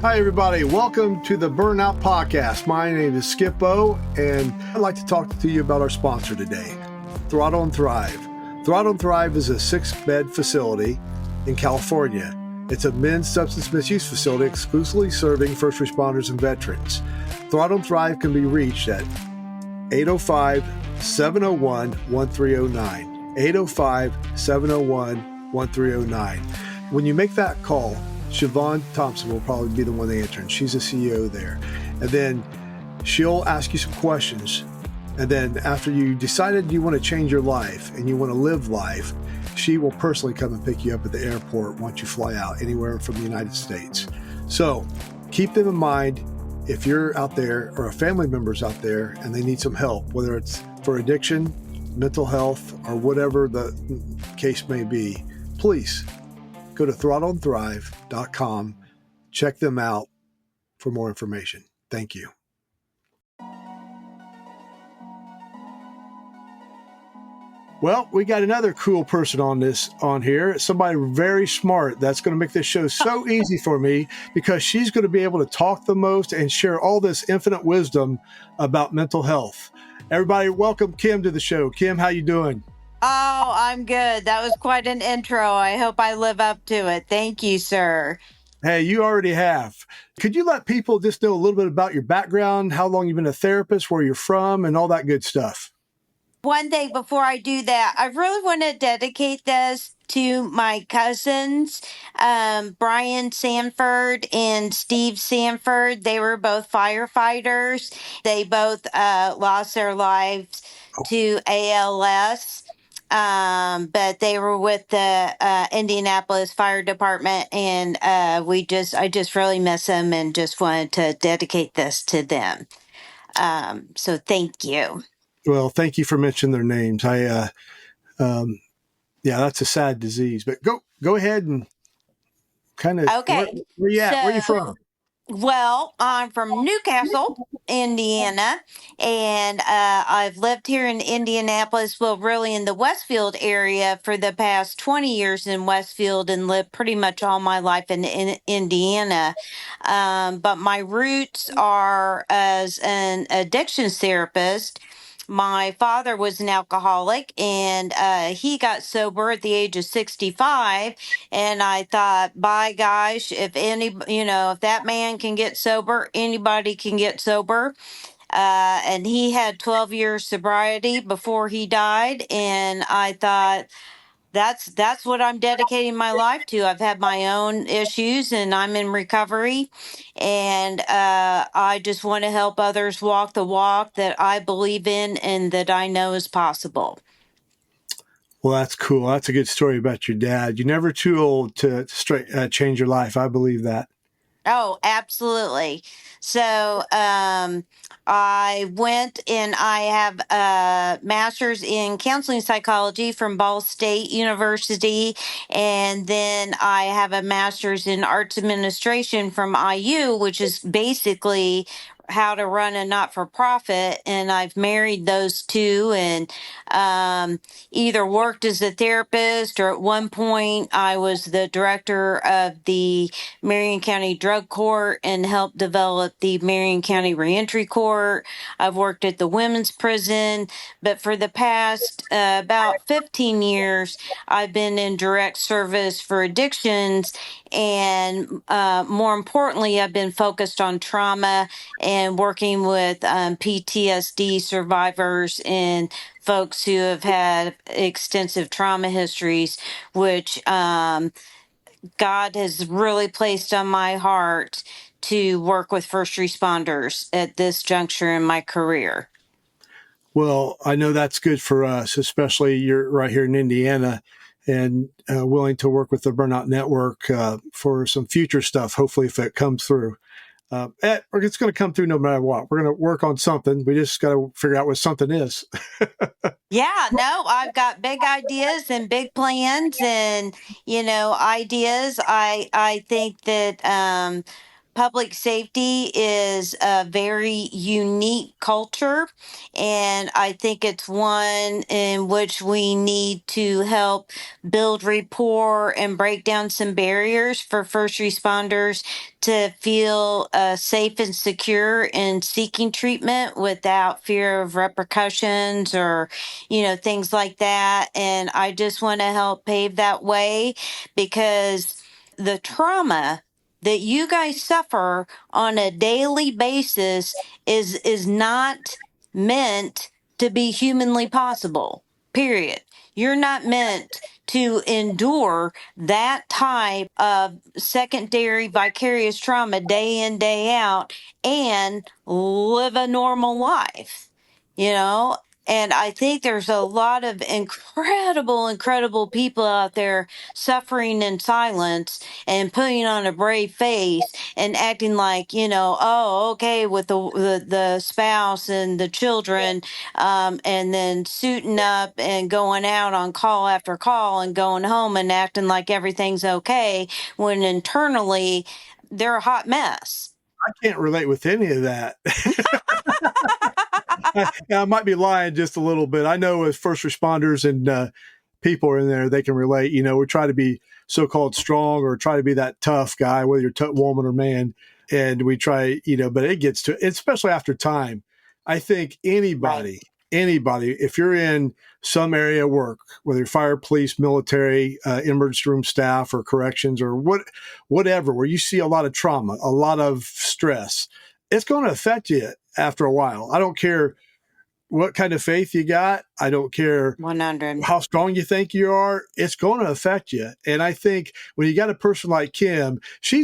Hi, everybody. Welcome to the Burnout Podcast. My name is Skip O, and I'd like to talk to you about our sponsor today, Throttle and Thrive. Throttle and Thrive is a 6-bed facility in California. It's a men's substance misuse facility exclusively serving first responders and veterans. Throttle and Thrive can be reached at 805-701-1309. 805-701-1309. When you make that call, Siobhan Thompson will probably be the one to answer, and she's the CEO there. And then she'll ask you some questions. And then after you decided you want to change your life and you want to live life, she will personally come and pick you up at the airport once you fly out anywhere from the United States. So keep them in mind if you're out there or a family member's out there and they need some help, whether it's for addiction, mental health, or whatever the case may be. Please go to throttleandthrive.com. Check them out for more information. Thank you. Well, we got another cool person on here. Somebody very smart that's going to make this show so easy for me because she's going to be able to talk the most and share all this infinite wisdom about mental health. Everybody, welcome Kim to the show. Kim, how you doing? Oh, I'm good. That was quite an intro. I hope I live up to it. Thank you, sir. Hey, you already have. Could you let people just know a little bit about your background, how long you've been a therapist, where you're from, and all that good stuff? One thing before I do that, I really want to dedicate this to my cousins, Brian Sanford and Steve Sanford. They were both firefighters. They both lost their lives to ALS. But they were with the Indianapolis Fire Department, and I just really miss them, and just wanted to dedicate this to them. So thank you. Well, thank you for mentioning their names. Yeah, that's a sad disease. But go ahead and kind of Okay, where you at? Where you so from? well, I'm from Newcastle, Indiana, and I've lived here in Indianapolis, well, really in the Westfield area for the past 20 years in Westfield, and lived pretty much all my life in Indiana. But my roots are as an addictions therapist. My father was an alcoholic, and he got sober at the age of 65. And I thought, by gosh, if that man can get sober, anybody can get sober. And he had 12 years sobriety before he died. And I thought, that's what I'm dedicating my life to. I've had my own issues and I'm in recovery, and I just want to help others walk the walk that I believe in and that I know is possible. Well, that's cool. That's a good story about your dad. You're never too old to change your life. I believe that. Oh, absolutely. So, I went and I have a master's in counseling psychology from Ball State University. And then I have a master's in arts administration from IU, which is basically how to run a not-for-profit. And I've married those two, and either worked as a therapist, or at one point I was the director of the Marion County Drug Court and helped develop the Marion County Reentry Court. I've worked at the women's prison, but for the past about 15 years, I've been in direct service for addictions. And more importantly, I've been focused on trauma and working with PTSD survivors and folks who have had extensive trauma histories, which God has really placed on my heart to work with first responders at this juncture in my career. Well, I know that's good for us, especially you're right here in Indiana and willing to work with the Burnout Network for some future stuff, hopefully, if it comes through. It's going to come through no matter what. We're going to work on something. We just got to figure out what something is. Yeah, no, I've got big ideas and big plans and, ideas. I think that public safety is a very unique culture, and I think it's one in which we need to help build rapport and break down some barriers for first responders to feel safe and secure in seeking treatment without fear of repercussions or, things like that. And I just want to help pave that way because the trauma that you guys suffer on a daily basis is not meant to be humanly possible. Period. You're not meant to endure that type of secondary vicarious trauma day in, day out and live a normal life, you know? And I think there's a lot of incredible people out there suffering in silence and putting on a brave face and acting like, oh, okay, with the spouse and the children, and then suiting up and going out on call after call and going home and acting like everything's okay when internally they're a hot mess. I can't relate with any of that. I might be lying just a little bit. I know as first responders and people are in there, they can relate. We try to be so-called strong or try to be that tough guy, whether you're woman or man. And we try, but it gets to, especially after time. I think anybody, if you're in some area of work, whether you're fire, police, military, emergency room staff, or corrections, or whatever, where you see a lot of trauma, a lot of stress, it's going to affect you after a while. I don't care what kind of faith you got. I don't care 100. how strong you think you are. It's going to affect you. And I think when you got a person like Kim, she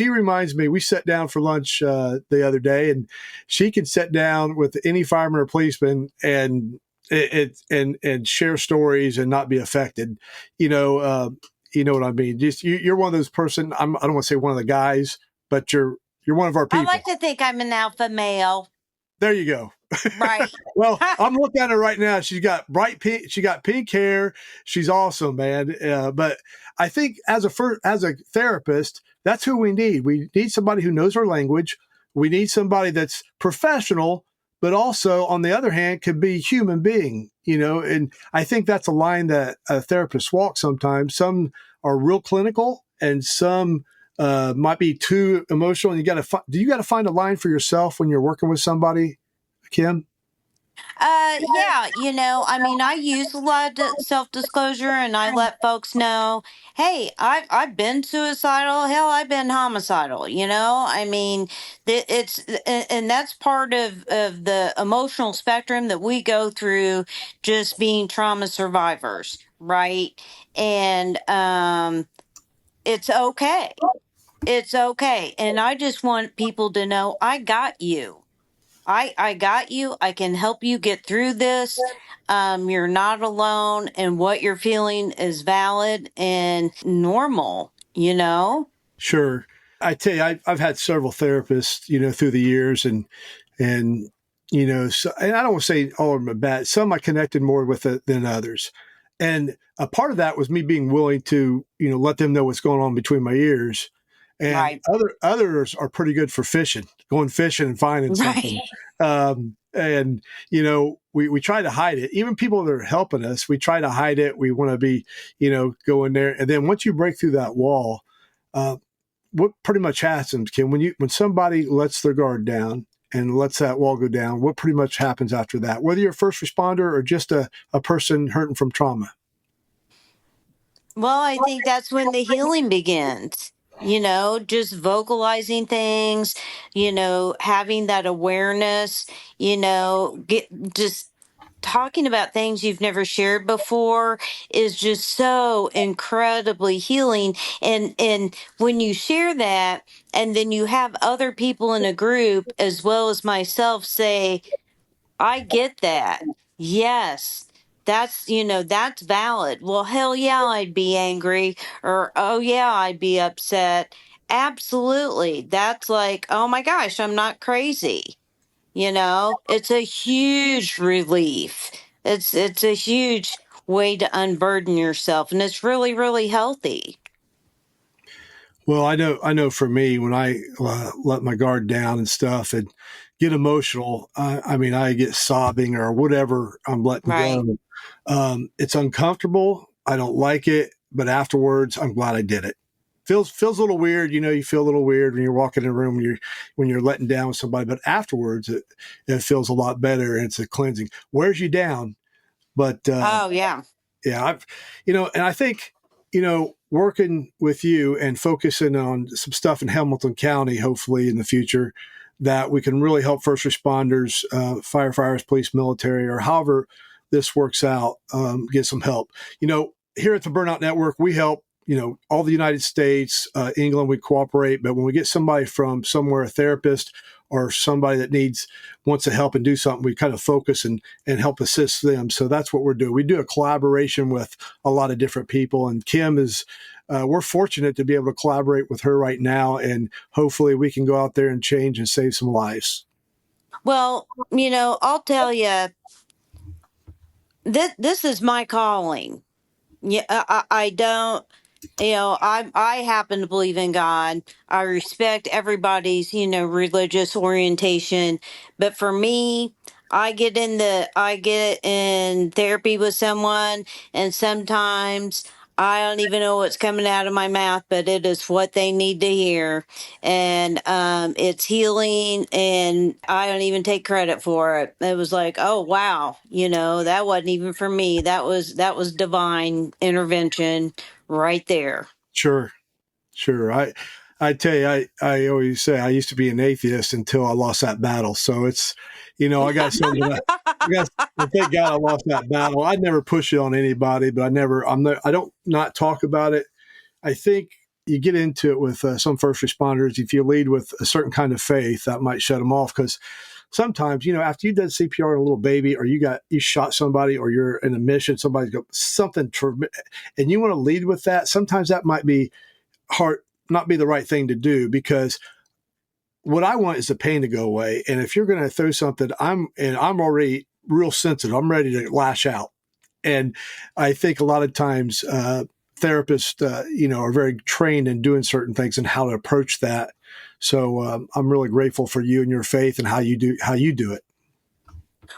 reminds me, we sat down for lunch the other day, and she can sit down with any fireman or policeman and share stories and not be affected. You know what I mean? Just you're one of those person. I don't want to say one of the guys, but you're one of our people. I like to think I'm an alpha male. There you go. Right. Well, I'm looking at her right now. She's got pink hair. She's awesome, man. But I think as a therapist, that's who we need. We need somebody who knows our language. We need somebody that's professional, but also on the other hand, can be human being, and I think that's a line that therapists walk sometimes. Some are real clinical and some might be too emotional. And you got to find a line for yourself when you're working with somebody, Kim? Yeah, I use a lot of self-disclosure and I let folks know, hey, I've been suicidal, hell, I've been homicidal, and that's part of the emotional spectrum that we go through just being trauma survivors, right? And it's okay. It's okay. And I just want people to know I got you. I got you. I can help you get through this. You're not alone, and what you're feeling is valid and normal. Sure. I tell you, I've had several therapists, through the years, and and I don't want to say all of them are bad. Some I connected more with than others, and a part of that was me being willing to, let them know what's going on between my ears. And Right. others are pretty good for going fishing and finding something. And we try to hide it. Even people that are helping us, we try to hide it. We want to be, go in there. And then once you break through that wall, what pretty much happens, Kim, when somebody lets their guard down and lets that wall go down, what pretty much happens after that? Whether you're a first responder or just a person hurting from trauma. Well, I think that's when the healing begins. Just vocalizing things, having that awareness, just talking about things you've never shared before is just so incredibly healing. And when you share that, and then you have other people in a group as well as myself say, I get that. Yes. That's valid. Well, hell yeah, I'd be angry, or oh yeah, I'd be upset. Absolutely. That's like, oh my gosh, I'm not crazy. It's a huge relief. It's a huge way to unburden yourself, and it's really, really healthy. Well, I know for me, when I let my guard down and stuff and get emotional, I mean, I get sobbing or whatever I'm letting Right. go. It's uncomfortable. I don't like it, but afterwards, I'm glad I did it. Feels a little weird, you know. You feel a little weird when you're walking in a room when you're letting down with somebody, but afterwards, it feels a lot better and it's a cleansing. Wears you down, but Oh, yeah. yeah, and I think, working with you and focusing on some stuff in Hamilton County, hopefully in the future, that we can really help first responders, firefighters, police, military, or however this works out, get some help. Here at the Burnout Network, we help, all the United States, England, we cooperate. But when we get somebody from somewhere, a therapist or somebody that wants to help and do something, we kind of focus and help assist them. So that's what we're doing. We do a collaboration with a lot of different people. And Kim we're fortunate to be able to collaborate with her right now. And hopefully we can go out there and change and save some lives. Well, I'll tell you, this is my calling. Yeah, I don't. I happen to believe in God. I respect everybody's, religious orientation. But for me, I get in therapy with someone, and sometimes I don't even know what's coming out of my mouth, but it is what they need to hear. And it's healing, and I don't even take credit for it. It was like, oh wow, that wasn't even for me. That was divine intervention right there. Sure. Sure. I tell you, I always say I used to be an atheist until I lost that battle. So it's, I got something I got, thank God I lost that battle. I'd never push it on anybody, but I don't not talk about it. I think you get into it with some first responders. If you lead with a certain kind of faith, that might shut them off. Because sometimes, after you did CPR on a little baby, or you shot somebody, or you're in a mission, somebody's got something, and you want to lead with that. Sometimes that might be hard, not be the right thing to do, because what I want is the pain to go away. And if you're going to throw something, I'm already real sensitive. I'm ready to lash out. And I think a lot of times therapists, are very trained in doing certain things and how to approach that. So I'm really grateful for you and your faith and how you do it.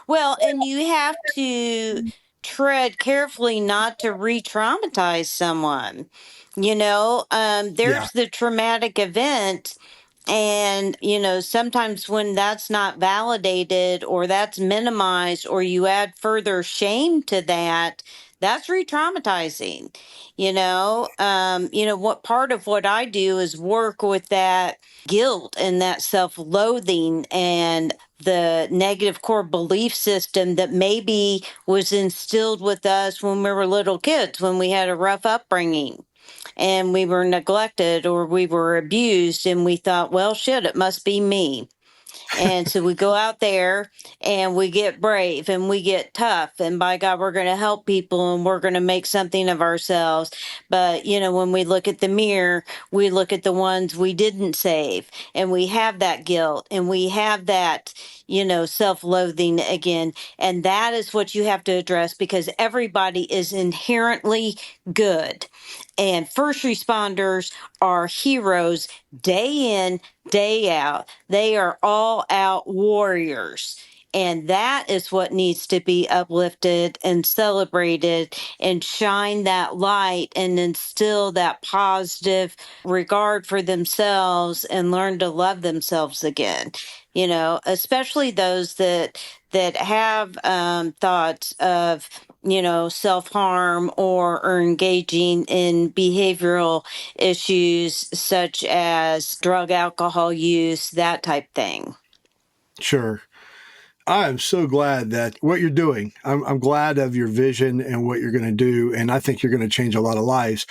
Well, and you have to tread carefully not to re traumatize someone. Yeah, There's the traumatic event. And, sometimes when that's not validated or that's minimized or you add further shame to that, that's re traumatizing. What part of what I do is work with that guilt and that self loathing and the negative core belief system that maybe was instilled with us when we were little kids, when we had a rough upbringing and we were neglected or we were abused, and we thought, well, shit, it must be me. And so we go out there and we get brave and we get tough. And by God, we're going to help people and we're going to make something of ourselves. But, when we look at the mirror, we look at the ones we didn't save. And we have that guilt and we have that, self loathing again. And that is what you have to address, because everybody is inherently good. And first responders are heroes day in, day out. They are all out warriors. And that is what needs to be uplifted and celebrated, and shine that light and instill that positive regard for themselves and learn to love themselves again. Especially those that have thoughts of self harm or are engaging in behavioral issues such as drug, alcohol use, that type thing. sure. I am so glad that what you're doing. I'm glad of your vision and what you're going to do, and I think you're going to change a lot of lives.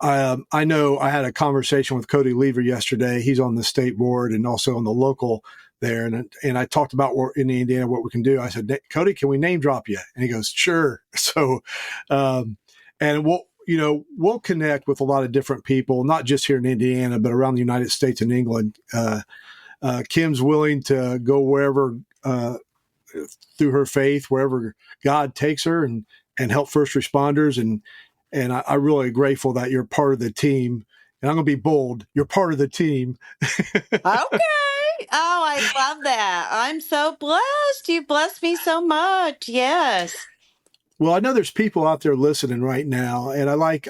I know I had a conversation with Cody Lever yesterday. He's on the state board and also on the local there, and I talked about in Indiana what we can do. I said, Cody, can we name drop you? And he goes, sure. So, and we'll connect with a lot of different people, not just here in Indiana, but around the United States and England. Kim's willing to go wherever. Through her faith, wherever God takes her, and help first responders. And I'm really grateful that you're part of the team and I'm going to be bold. You're part of the team. Okay. Oh, I love that. I'm so blessed. You blessed me so much. Yes. Well, I know there's people out there listening right now, and I like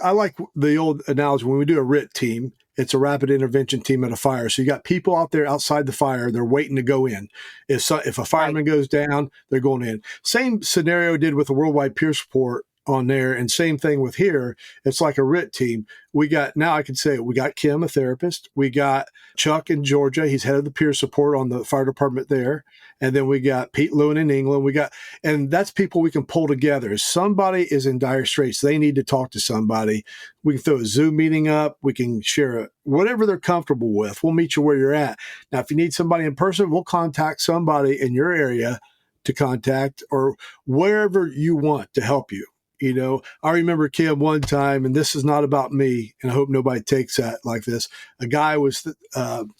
the old analogy when we do a RIT team. It's a rapid intervention team at a fire. So you got people out there outside the fire; they're waiting to go in. If a Right. fireman goes down, they're going in. Same scenario did with the worldwide peer support on there, and same thing with here. It's like a RIT team. We got now. I can say we got Kim, a therapist. We got Chuck in Georgia. He's head of the peer support on the fire department there, and then we got Pete Lewin in England. And that's people we can pull together. If somebody is in dire straits, they need to talk to somebody. We can throw a Zoom meeting up. We can share whatever they're comfortable with. We'll meet you where you're at. Now, if you need somebody in person, we'll contact somebody in your area to contact or wherever you want to help you. I remember, Kim, one time, and this is not about me, and I hope nobody takes that like this. A guy was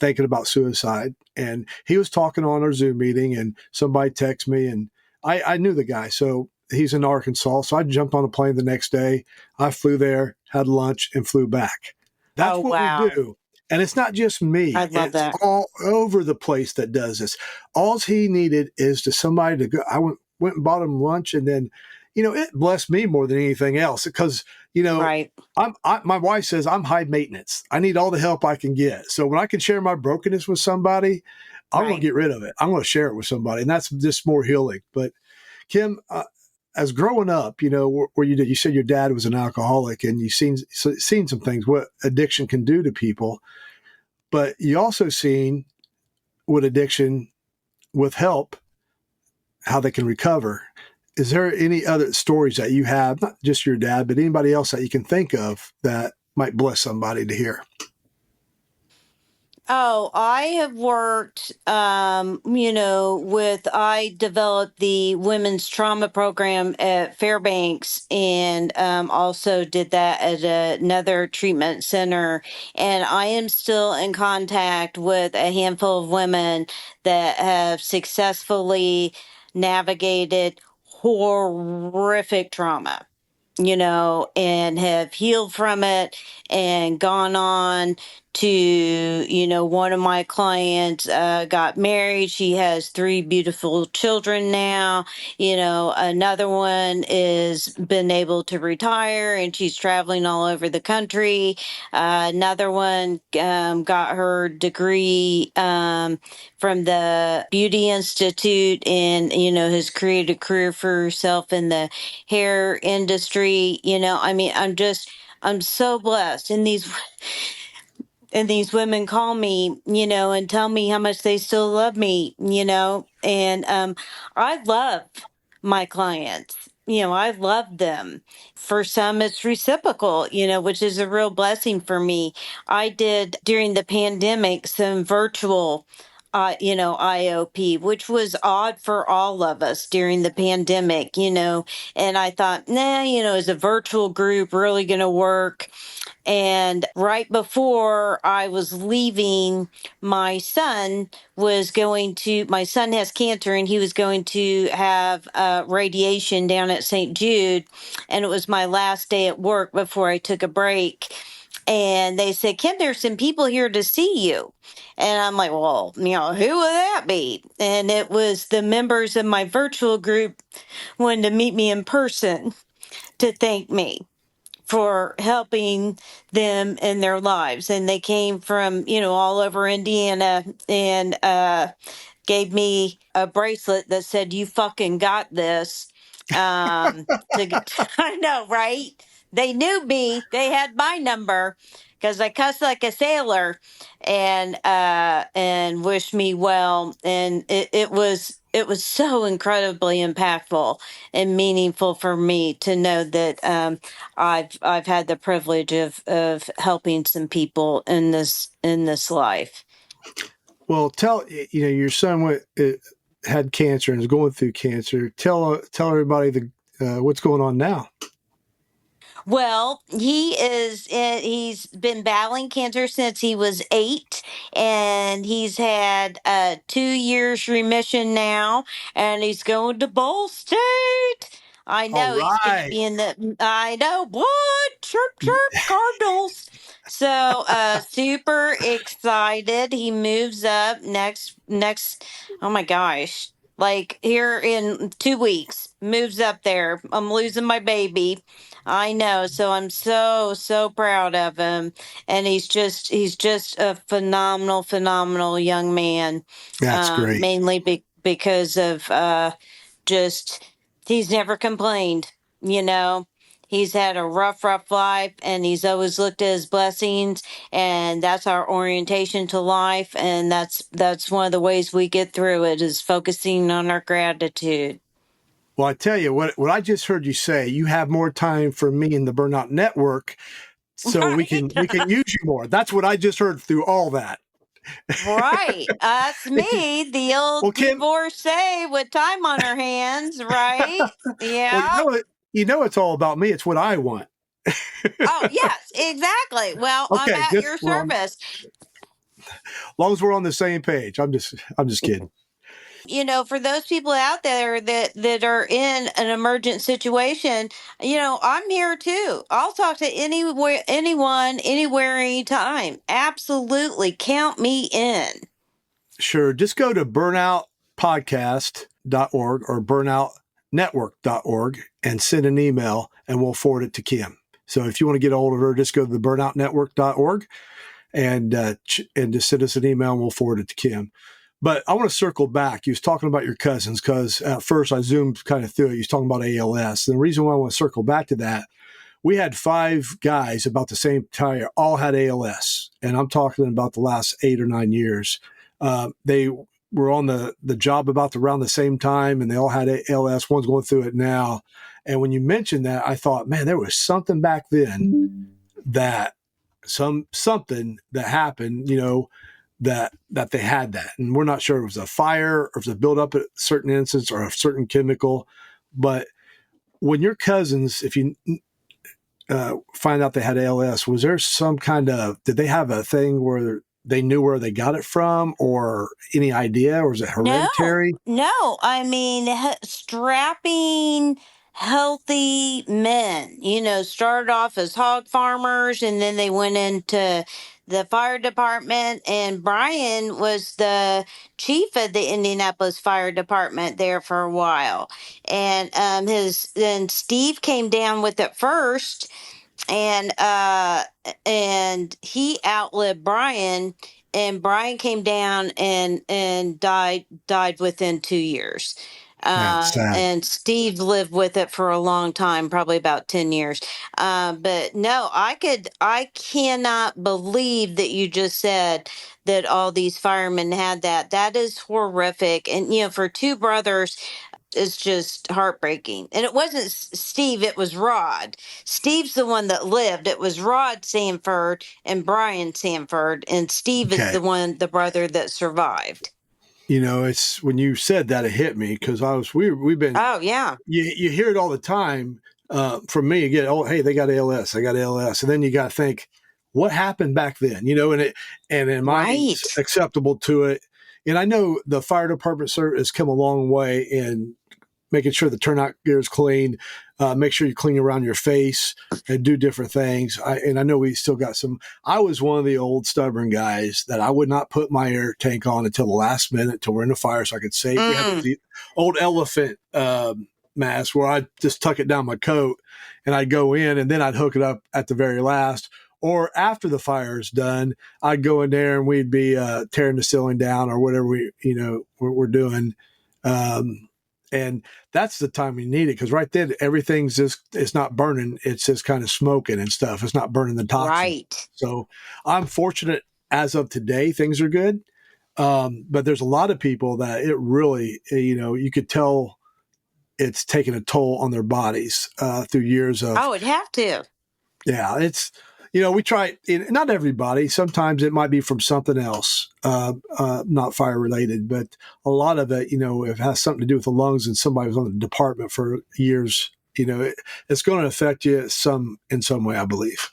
thinking about suicide, and he was talking on our Zoom meeting, and somebody texted me, and I knew the guy. So he's in Arkansas. So I jumped on a plane the next day. I flew there, had lunch, and flew back. That's Oh, what we wow. do. And it's not just I me. love It's that. all over the place that does this. All he needed is to somebody to go. I went and bought him lunch, and then it blessed me more than anything else because, Right. my wife says I'm high maintenance. I need all the help I can get. So when I can share my brokenness with somebody, I'm going to Right. get rid of it. I'm going to share it with somebody. And that's just more healing. But Kim, as growing up, where you said your dad was an alcoholic and you've seen some things, what addiction can do to people, but you also seen what addiction with help, how they can recover. Is there any other stories that you have, not just your dad, but anybody else that you can think of that might bless somebody to hear? Oh, I have worked, I developed the women's trauma program at Fairbanks and also did that at another treatment center. And I am still in contact with a handful of women that have successfully navigated horrific trauma, and have healed from it and gone on to, one of my clients got married. She has 3 beautiful children now. Another one is been able to retire and she's traveling all over the country. Another one got her degree from the Beauty Institute and, has created a career for herself in the hair industry. I'm so blessed. And these women call me, and tell me how much they still love me, and I love my clients. I love them. For some, it's reciprocal, which is a real blessing for me. I did during the pandemic some virtual, IOP, which was odd for all of us during the pandemic, and I thought, nah, is a virtual group really going to work? And right before I was leaving, my son has cancer and he was going to have radiation down at St. Jude. And it was my last day at work before I took a break. And they said, Kim, there's some people here to see you. And I'm like, well, who would that be? And it was the members of my virtual group wanted to meet me in person to thank me for helping them in their lives. And they came from, all over Indiana and gave me a bracelet that said, "You fucking got this." I know, right? They knew me. They had my number because I cussed like a sailor and wished me well. And it was so incredibly impactful and meaningful for me to know that I've had the privilege of helping some people in this life. Well, tell your son had cancer and is going through cancer. Tell everybody what's going on now. Well, he's been battling cancer since he was 8, and he's had 2 years remission now, and he's going to Ball State. I All know he's going to right. be I know, what? Chirp, chirp, Cardinals. So super excited. He moves up next oh my gosh. Like here in 2 weeks, moves up there. I'm losing my baby. I know. So I'm so proud of him. And he's just a phenomenal young man. That's great. Mainly because of just he's never complained, you know. He's had a rough life, and he's always looked at his blessings, and that's our orientation to life, and that's one of the ways we get through it is focusing on our gratitude. Well, I tell you what I just heard you say, you have more time for me in the Burnout Network, so we Right. can use you more. That's what I just heard through all that. Right. That's me, the Well, old Kim, divorcee with time on her hands, right? well, Yeah. you know it's all about me. It's what I want. Oh, yes, exactly. Well, I'm Okay, at just your we're on, service. as long as we're on the same page. I'm just kidding. For those people out there that are in an emergent situation, I'm here too. I'll talk to anywhere, anyone, anywhere, anytime. Absolutely, count me in. Sure. Just go to burnoutpodcast.org or burnoutnetwork.org and send an email, and we'll forward it to Kim. So if you want to get a hold of her, just go to the burnoutnetwork.org and just send us an email, and we'll forward it to Kim. But I want to circle back. You was talking about your cousins because at first I zoomed kind of through it. You was talking about ALS. And the reason why I want to circle back to that, we had 5 guys about the same time, all had ALS. And I'm talking about the last 8 or 9 years. They were on the job about around the same time, and they all had ALS. One's going through it now. And when you mentioned that, I thought, man, there was something back then that something that happened, that they had that. And we're not sure if it was a fire or if it was a buildup at a certain instance or a certain chemical. But when your cousins, if you find out they had ALS, was there some kind of, did they have a thing where they knew where they got it from or any idea, or was it No, hereditary? no. I mean, strapping, healthy men, started off as hog farmers and then they went into the fire department. And Brian was the chief of the Indianapolis Fire Department there for a while. And then Steve came down with it first, and he outlived Brian, and Brian came down and died within 2 years. Yeah, it's sad. And Steve lived with it for a long time, probably about 10 years. But no, I cannot believe that you just said that all these firemen had that. That is horrific. And, for two brothers, it's just heartbreaking. And it wasn't Steve, it was Rod. Steve's the one that lived. It was Rod Sanford and Brian Sanford, and Steve is Okay. the brother that survived. It's when you said that, it hit me because we've been, Oh, yeah. you hear it all the time from me again. Oh, hey, they got ALS. I got ALS. And then you got to think, what happened back then? And am I Right. acceptable to it? And I know the fire department has come a long way in making sure the turnout gear is clean, make sure you clean around your face and do different things. And I know we still got some. I was one of the old stubborn guys that I would not put my air tank on until the last minute till we're in the fire so I could save. We had the old elephant mask where I'd just tuck it down my coat and I'd go in and then I'd hook it up at the very last. Or after the fire is done, I'd go in there and we'd be tearing the ceiling down or whatever we're doing. And that's the time we need it because right then everything's it's not burning, it's just kind of smoking and stuff. It's not burning the toxin. Right. So I'm fortunate as of today, things are good. But there's a lot of people that it really, you could tell it's taking a toll on their bodies through years of. Oh, it'd have to. Yeah, it's we try. Not everybody. Sometimes it might be from something else, not fire related, but a lot of it, it has something to do with the lungs. And somebody was on the department for years. It's going to affect you in some way, I believe.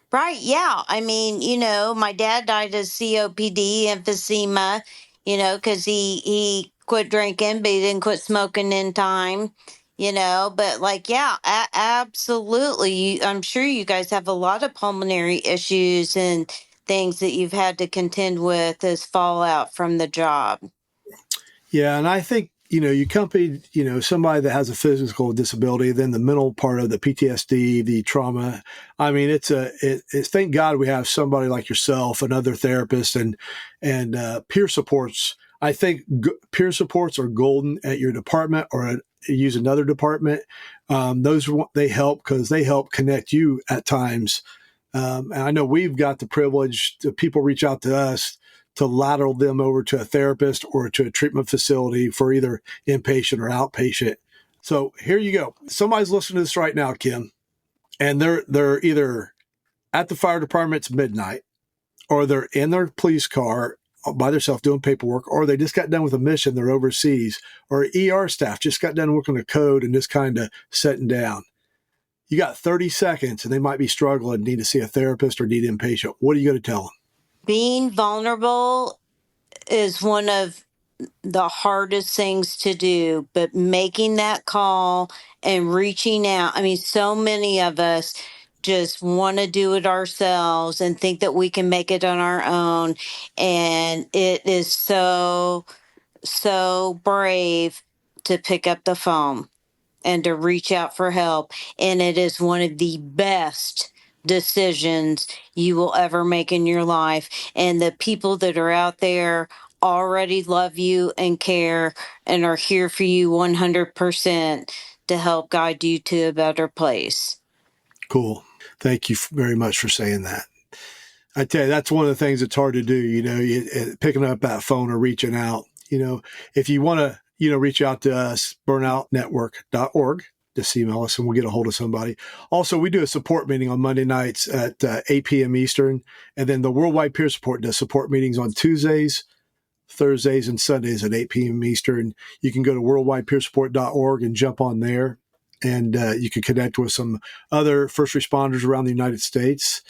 Right. Yeah. I mean, my dad died of COPD, emphysema, because he quit drinking, but he didn't quit smoking in time. but like, yeah, absolutely. I'm sure you guys have a lot of pulmonary issues and things that you've had to contend with as fallout from the job. Yeah, and I think you accompany somebody that has a physical disability, then the mental part of the PTSD, the trauma. I mean, it's thank God we have somebody like yourself, another therapist, and peer supports. I think peer supports are golden at your department or use another department. Those they help because they help connect you at times. And I know we've got the privilege to people reach out to us to lateral them over to a therapist or to a treatment facility for either inpatient or outpatient. So here you go. Somebody's listening to this right now, Kim, and they're either at the fire department, it's midnight, or they're in their police car by themselves doing paperwork, or they just got done with a mission, they're overseas, or ER staff just got done working a code and just kind of sitting down. You got 30 seconds and they might be struggling, need to see a therapist or need inpatient. What are you going to tell them? Being vulnerable is one of the hardest things to do, but making that call and reaching out. I mean, so many of us just want to do it ourselves and think that we can make it on our own. And it is so, so brave to pick up the phone and to reach out for help. And it is one of the best decisions you will ever make in your life. And the people that are out there already love you and care and are here for you 100% to help guide you to a better place. Cool. Thank you very much for saying that. I tell you, that's one of the things that's hard to do, picking up that phone or reaching out. If you want to, reach out to us, burnoutnetwork.org, just email us and we'll get a hold of somebody. Also, we do a support meeting on Monday nights at 8 p.m. Eastern. And then the Worldwide Peer Support does support meetings on Tuesdays, Thursdays, and Sundays at 8 p.m. Eastern. You can go to worldwidepeersupport.org and jump on there. And you can connect with some other first responders around the United States.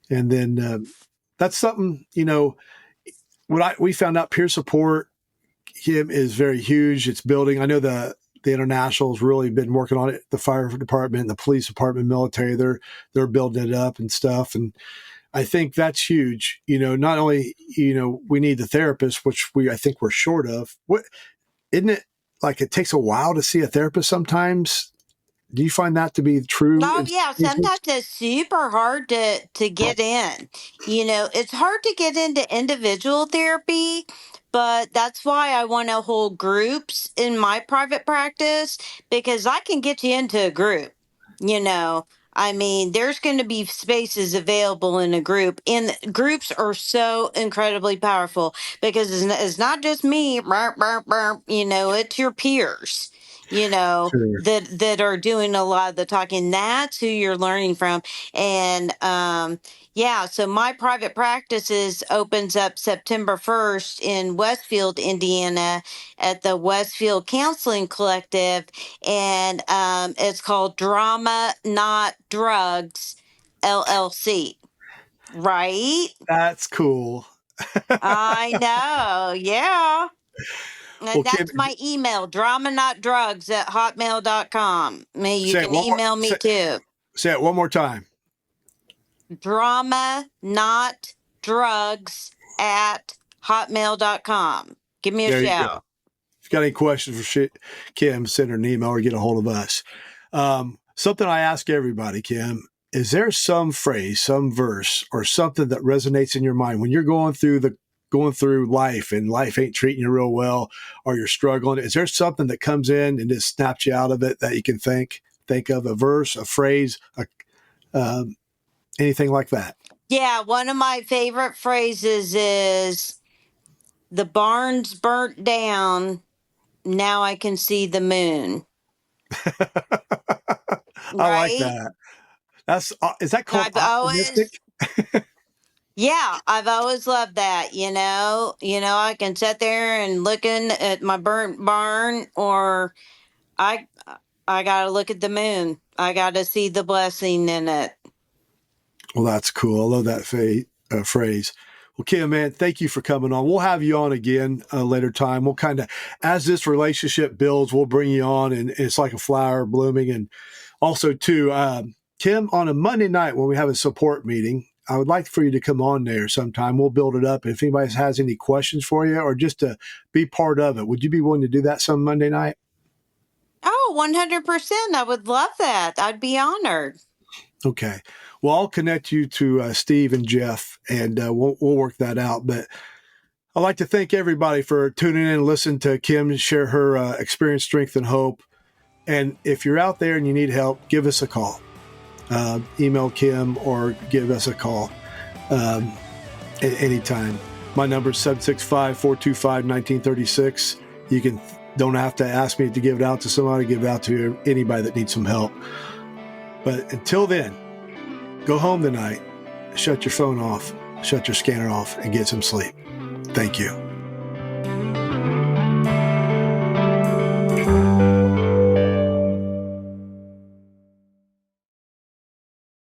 And then that's something, we found out peer support, Kim, is very huge. It's building. I know the international has really been working on it. The fire department, the police department, military, they're building it up and stuff. And I think that's huge. Not only, we need the therapist, which I think we're short of. What, isn't it like it takes a while to see a therapist sometimes? Do you find that to be true? Oh yeah, sometimes it's super hard to get in. It's hard to get into individual therapy, but that's why I want to hold groups in my private practice because I can get you into a group. I mean, there's going to be spaces available in a group, and groups are so incredibly powerful because it's not just me, burp, burp, burp, it's your peers. Sure. That are doing a lot of the talking. That's who you're learning from. And yeah, so my private practices opens up September 1st in Westfield, Indiana at the Westfield Counseling Collective. And it's called Drama Not Drugs LLC. Right? That's cool. I know. Yeah. Well, And Kim, that's my email, dramanotdrugs@hotmail.com. You say it can one more. email me too. Say it one more time. Dramanotdrugs@hotmail.com. Give me a There you go. shout. If you got any questions for Kim, send her an email or get a hold of us. Something I ask everybody, Kim, is there some phrase, some verse, or something that resonates in your mind when you're going through life and life ain't treating you real well, or you're struggling? Is there something that comes in and just snaps you out of it that you can think of, a verse, a phrase, anything like that? Yeah, one of my favorite phrases is the barn's burnt down. Now I can see the moon. I like Right? that. Is that called I've optimistic? always Yeah, I've always loved that, I can sit there and looking at my burnt barn, or I I got to look at the moon. I got to see the blessing in it. Well, that's cool. I love that phrase. Well, Kim, man, thank you for coming on. We'll have you on again later time. We'll kind of, as this relationship builds, we'll bring you on, and it's like a flower blooming. And also, too, Kim, on a Monday night when we have a support meeting, I would like for you to come on there sometime. We'll build it up. If anybody has any questions for you or just to be part of it, would you be willing to do that some Monday night? Oh, 100%. I would love that. I'd be honored. Okay. Well, I'll connect you to Steve and Jeff, and we'll work that out. But I'd like to thank everybody for tuning in and listening to Kim share her experience, strength, and hope. And if you're out there and you need help, give us a call. Email Kim or give us a call anytime. My number is 765-425-1936. You don't have to ask me to give it out to somebody, give it out to anybody that needs some help. But until then, go home tonight, shut your phone off, shut your scanner off, and get some sleep. Thank you.